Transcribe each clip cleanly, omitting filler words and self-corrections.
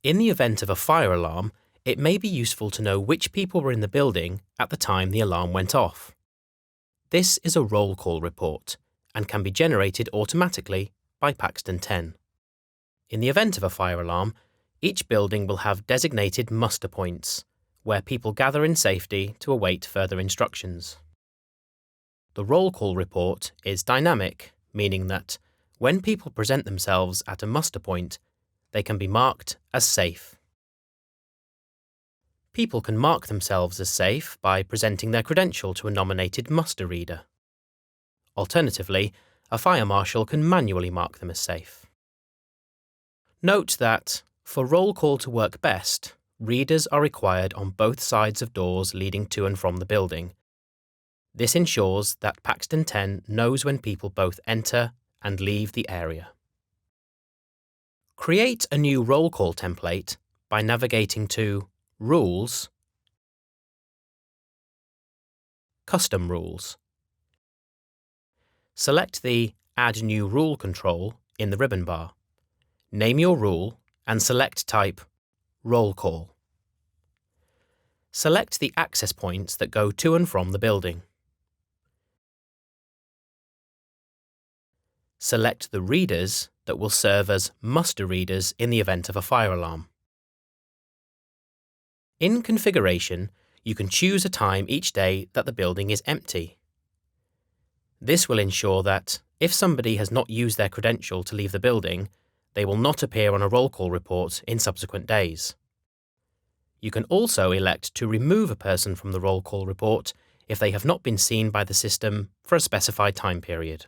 In the event of a fire alarm, it may be useful to know which people were in the building at the time the alarm went off. This is a roll call report and can be generated automatically by Paxton10. In the event of a fire alarm, each building will have designated muster points, where people gather in safety to await further instructions. The roll call report is dynamic, meaning that when people present themselves at a muster point, they can be marked as safe. People can mark themselves as safe by presenting their credential to a nominated muster reader. Alternatively, a fire marshal can manually mark them as safe. Note that, for roll call to work best, readers are required on both sides of doors leading to and from the building. This ensures that Paxton10 knows when people both enter and leave the area. Create a new roll call template by navigating to Rules, Custom Rules. Select the Add New Rule control in the ribbon bar. Name your rule and select type Roll Call. Select the access points that go to and from the building. Select the readers that will serve as muster readers in the event of a fire alarm. In Configuration, you can choose a time each day that the building is empty. This will ensure that, if somebody has not used their credential to leave the building, they will not appear on a roll call report in subsequent days. You can also elect to remove a person from the roll call report if they have not been seen by the system for a specified time period.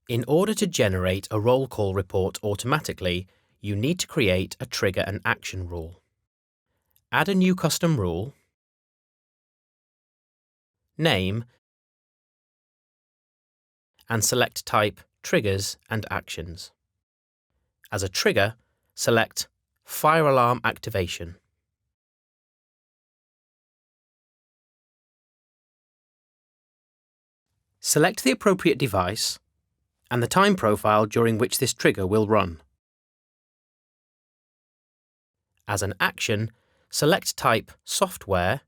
In order to generate a roll call report automatically, you need to create a trigger and action rule. Add a new custom rule, name, and select type Triggers and Actions. As a trigger, select Fire Alarm Activation. Select the appropriate device and the time profile during which this trigger will run. As an action, select type Software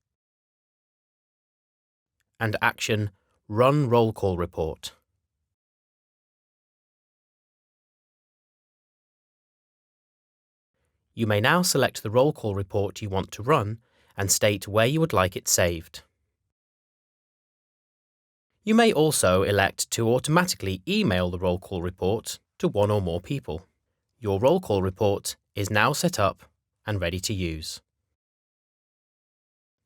and action Run Roll Call Report. You may now select the roll call report you want to run and state where you would like it saved. You may also elect to automatically email the roll call report to one or more people. Your roll call report is now set up and ready to use.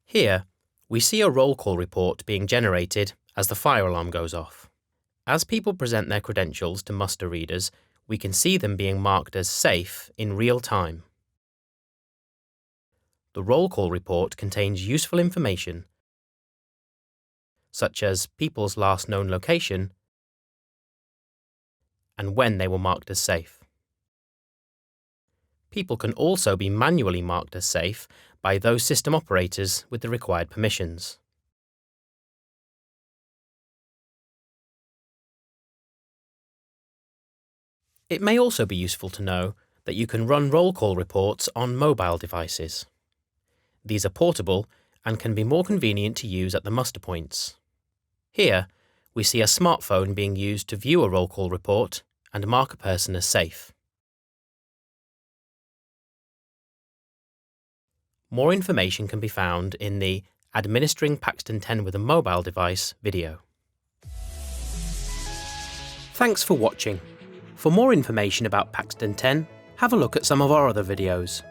Here, we see a roll call report being generated as the fire alarm goes off. As people present their credentials to muster readers, we can see them being marked as safe in real time. The roll call report contains useful information, such as people's last known location and when they were marked as safe. People can also be manually marked as safe by those system operators with the required permissions. It may also be useful to know that you can run roll call reports on mobile devices. These are portable and can be more convenient to use at the muster points. Here, we see a smartphone being used to view a roll call report and mark a person as safe. More information can be found in the Administering Paxton10 with a Mobile Device video. Thanks for watching. For more information about Paxton10, have a look at some of our other videos.